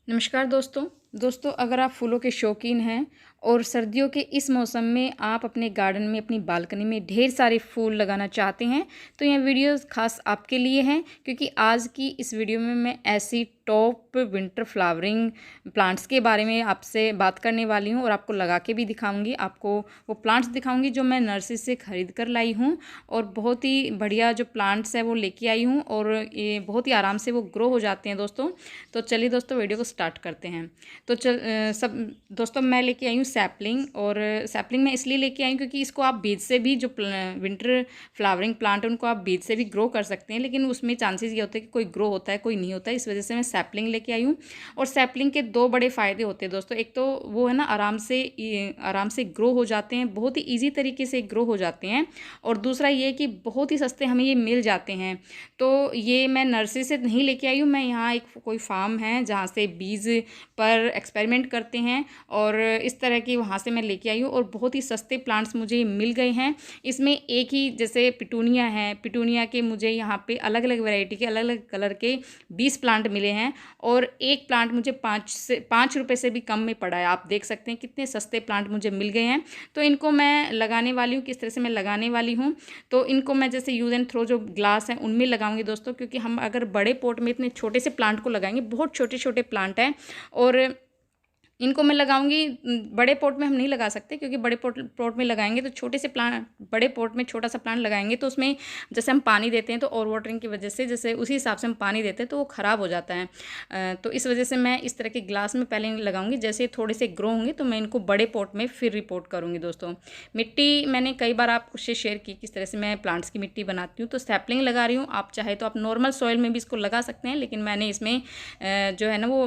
नमस्कार दोस्तों अगर आप फूलों के शौकीन हैं और सर्दियों के इस मौसम में आप अपने गार्डन में अपनी बालकनी में ढेर सारे फूल लगाना चाहते हैं तो यह वीडियोस खास आपके लिए हैं, क्योंकि आज की इस वीडियो में मैं ऐसी टॉप विंटर फ्लावरिंग प्लांट्स के बारे में आपसे बात करने वाली हूं और आपको लगा के भी दिखाऊंगी। आपको वो प्लांट्स दिखाऊंगी जो मैं नर्सरी से ख़रीद कर लाई हूं और बहुत ही बढ़िया जो प्लांट्स है वो लेके आई हूं और ये बहुत ही आराम से वो ग्रो हो जाते हैं दोस्तों। तो चलिए दोस्तों वीडियो को स्टार्ट करते हैं। तो सब दोस्तों मैं लेके आई हूँ सैपलिंग, और सैपलिंग मैं इसलिए लेके आई हूँ क्योंकि इसको आप बीज से भी जो विंटर फ्लावरिंग प्लांट है उनको आप बीज से भी ग्रो कर सकते हैं, लेकिन उसमें चांसेस ये होते हैं कि कोई ग्रो होता है कोई नहीं होता है। इस वजह से मैं सैपलिंग लेके आई हूँ। और सैपलिंग के दो बड़े फ़ायदे होते हैं दोस्तों। एक तो वो है ना आराम से ग्रो हो जाते हैं, बहुत ही ईजी तरीके से ग्रो हो जाते हैं, और दूसरा ये कि बहुत ही सस्ते हमें ये मिल जाते हैं। तो ये मैं नर्सरी से नहीं लेके आई हूँ, मैं यहाँ एक कोई फार्म है जहाँ से बीज पर एक्सपेरिमेंट करते हैं और इस तरह की वहाँ से मैं लेके आई हूँ और बहुत ही सस्ते प्लांट्स मुझे मिल गए हैं। इसमें एक ही जैसे पिटूनिया है, पिटूनिया के मुझे यहाँ पे अलग अलग वैरायटी के अलग अलग कलर के 20 प्लांट मिले हैं और एक प्लांट मुझे 5 रुपये से भी कम में पड़ा है। आप देख सकते हैं कितने सस्ते प्लांट मुझे मिल गए हैं। तो इनको मैं लगाने वाली हूँ। किस तरह से मैं लगाने वाली हूँ, तो इनको मैं जैसे यूज़ एंड थ्रो जो ग्लास है उनमें लगाऊंगी दोस्तों, क्योंकि हम अगर बड़े पॉट में इतने छोटे से प्लांट को लगाएंगे, बहुत छोटे छोटे प्लांट हैं, और इनको मैं लगाऊंगी। बड़े पॉट में हम नहीं लगा सकते, क्योंकि बड़े पॉट में लगाएंगे तो छोटे से प्लांट, बड़े पॉट में छोटा सा प्लांट लगाएंगे तो उसमें जैसे हम पानी देते हैं तो ओवर वाटरिंग की वजह से जैसे उसी हिसाब से हम पानी देते हैं तो वो ख़राब हो जाता है। तो इस वजह से मैं इस तरह के ग्लास में पहले लगाऊंगी। जैसे थोड़े से ग्रो होंगे तो मैं इनको बड़े पॉट में फिर रिपोर्ट करूँगी दोस्तों। मिट्टी मैंने कई बार आपसे शेयर की किस तरह से मैं प्लांट्स की मिट्टी बनाती हूँ। तो सैपलिंग लगा रही हूँ, आप चाहे तो आप नॉर्मल सॉइल में भी इसको लगा सकते हैं, लेकिन मैंने इसमें जो है ना वो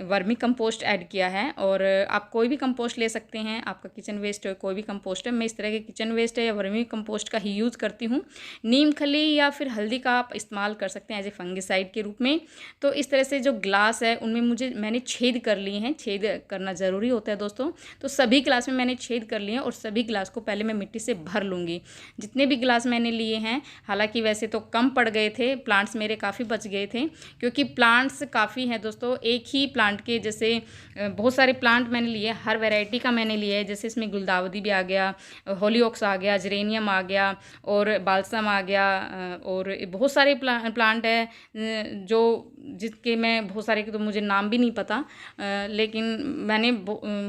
वर्मी कंपोस्ट ऐड किया है। और आप कोई भी कंपोस्ट ले सकते हैं, आपका किचन वेस्ट है कोई भी कंपोस्ट है। मैं इस तरह के किचन वेस्ट है या वर्मी कंपोस्ट का ही यूज़ करती हूँ। नीम खली या फिर हल्दी का आप इस्तेमाल कर सकते हैं एज ए फंगिसाइड के रूप में। तो इस तरह से जो ग्लास है उनमें मैंने छेद कर लिए हैं। छेद करना ज़रूरी होता है दोस्तों। तो सभी ग्लास में मैंने छेद कर लिए हैं और सभी ग्लास को पहले मैं मिट्टी से भर लूँगी। जितने भी ग्लास मैंने लिए हैं, हालांकि वैसे तो कम पड़ गए थे, प्लांट्स मेरे काफ़ी बच गए थे, क्योंकि प्लांट्स काफ़ी हैं दोस्तों। एक ही प्लांट के जैसे बहुत सारे प्लांट मैंने लिए, हर वैरायटी का मैंने लिया है। जैसे इसमें गुलदावदी भी आ गया, होलीऑक्स आ गया, जेरेनियम आ गया और बाल्सम आ गया, और बहुत सारे प्लांट है जो जिसके मैं बहुत सारे के तो मुझे नाम भी नहीं पता, लेकिन मैंने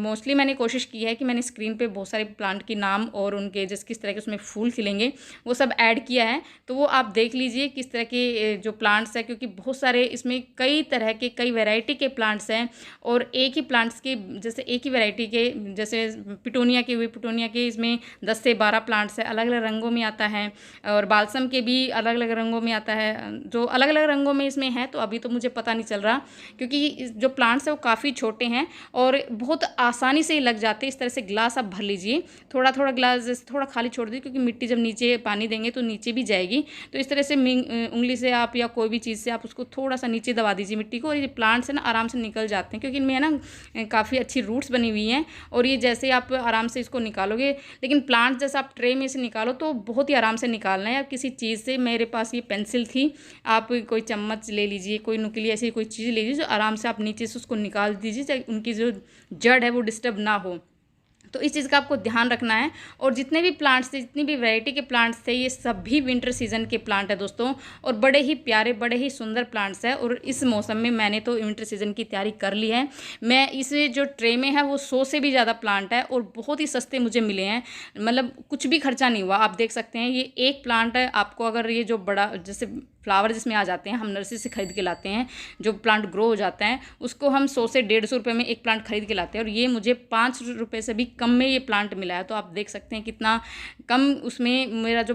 मोस्टली मैंने कोशिश की है कि मैंने स्क्रीन पे बहुत सारे प्लांट के नाम और उनके जिस किस तरह के उसमें फूल खिलेंगे वो सब ऐड किया है। तो वो आप देख लीजिए किस तरह के जो प्लांट्स है, क्योंकि बहुत सारे इसमें कई तरह के कई वैरायटी के प्लांट्स हैं। और एक ही प्लांट्स के जैसे एक ही वैरायटी के जैसे पिटूनिया के इसमें 10 से 12 प्लांट्स है, अलग अलग रंगों में आता है। और बाल्सम के भी अलग अलग रंगों में आता है, जो अलग अलग रंगों में इसमें है। तो अभी तो मुझे पता नहीं चल रहा, क्योंकि जो प्लांट्स है वो काफ़ी छोटे हैं और बहुत आसानी से लग जाते हैं। इस तरह से ग्लास आप भर लीजिए, थोड़ा थोड़ा ग्लास जैसे थोड़ा खाली छोड़ दीजिए, क्योंकि मिट्टी जब नीचे पानी देंगे तो नीचे भी जाएगी। तो इस तरह से उंगली से आप या कोई भी चीज़ से आप उसको थोड़ा सा नीचे दबा दीजिए मिट्टी को, और ये प्लांट्स है ना आराम से निकल जाते हैं, क्योंकि इनमें है ना काफ़ी अच्छी रूट्स बनी हुई हैं। और ये जैसे आप आराम से इसको निकालोगे, लेकिन प्लांट जैसा आप ट्रे में से निकालो तो बहुत ही आराम से निकालना है। आप किसी चीज़ से, मेरे पास ये पेंसिल थी, आप कोई चम्मच ले लीजिए, कोई नुकीली ऐसी कोई चीज़ ले लीजिए जो आराम से आप नीचे से उसको निकाल दीजिए, चाहे उनकी जो जड़ है वो डिस्टर्ब ना हो। तो इस चीज़ का आपको ध्यान रखना है। और जितने भी प्लांट्स थे, जितनी भी वैरायटी के प्लांट्स थे, ये सभी विंटर सीजन के प्लांट है दोस्तों, और बड़े ही प्यारे बड़े ही सुंदर प्लांट्स है। और इस मौसम में मैंने तो विंटर सीजन की तैयारी कर ली है। मैं इस जो ट्रे में है वो 100 से भी ज़्यादा प्लांट है और बहुत ही सस्ते मुझे मिले हैं, मतलब कुछ भी खर्चा नहीं हुआ। आप देख सकते हैं ये एक प्लांट है, आपको अगर ये जो बड़ा जैसे फ्लावर जिसमें आ जाते हैं, हम नर्सरी से ख़रीद के लाते हैं, जो प्लांट ग्रो हो जाता है उसको हम 100 से 150 रुपये में एक प्लांट खरीद के लाते हैं, और ये मुझे 5 रुपये से भी कम में ये प्लांट मिला है। तो आप देख सकते हैं कितना कम उसमें मेरा जो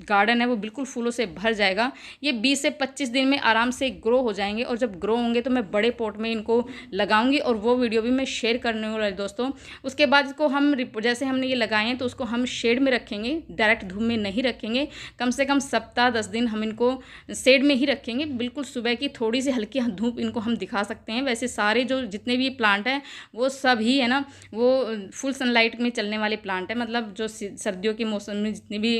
गार्डन है वो बिल्कुल फूलों से भर जाएगा। ये 20 से 25 दिन में आराम से ग्रो हो जाएंगे, और जब ग्रो होंगे तो मैं बड़े पॉट में इनको लगाऊंगी, और वो वीडियो भी मैं शेयर करने वाला दोस्तों। उसके बाद इसको हम जैसे हमने ये लगाए हैं तो उसको हम शेड में रखेंगे, डायरेक्ट धूप में नहीं रखेंगे। कम से कम सप्ताह 10 दिन हम इनको शेड में ही रखेंगे। बिल्कुल सुबह की थोड़ी सी हल्की धूप इनको हम दिखा सकते हैं। वैसे सारे जो जितने भी प्लांट हैं वो सब ही है ना वो फुल सनलाइट में चलने वाले प्लांट है, मतलब जो सर्दियों के मौसम में जितने भी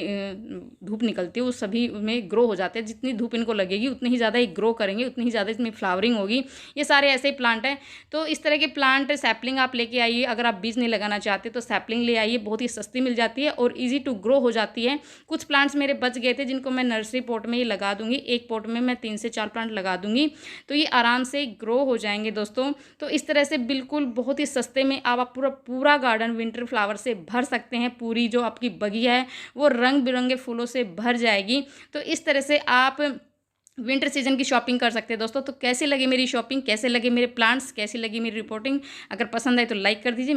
धूप निकलती है वो सभी में ग्रो हो जाते हैं। जितनी धूप इनको लगेगी उतनी ही ज़्यादा ये ग्रो करेंगे, उतनी ही ज़्यादा इसमें फ्लावरिंग होगी। ये सारे ऐसे ही प्लांट हैं। तो इस तरह के प्लांट सैपलिंग आप लेके आइए। अगर आप बीज नहीं लगाना चाहते तो सैपलिंग ले आइए, बहुत ही सस्ती मिल जाती है और ईजी टू ग्रो हो जाती है। कुछ प्लांट्स मेरे बच गए थे जिनको मैं नर्सरी पॉट में ही लगा दूंगी। एक पॉट में मैं 3 से 4 प्लांट लगा दूंगी तो ये आराम से ग्रो हो जाएंगे दोस्तों। तो इस तरह से बिल्कुल बहुत ही सस्ते में आप पूरा गार्डन विंटर फ्लावर से भर सकते हैं। पूरी जो आपकी बगिया है वो रंग बिरंगे फूलों से भर जाएगी। तो इस तरह से आप विंटर सीजन की शॉपिंग कर सकते हैं दोस्तों। तो कैसे लगे मेरी शॉपिंग, कैसे लगे मेरे प्लांट्स, कैसी लगी मेरी रिपोर्टिंग? अगर पसंद आए तो लाइक कर दीजिए।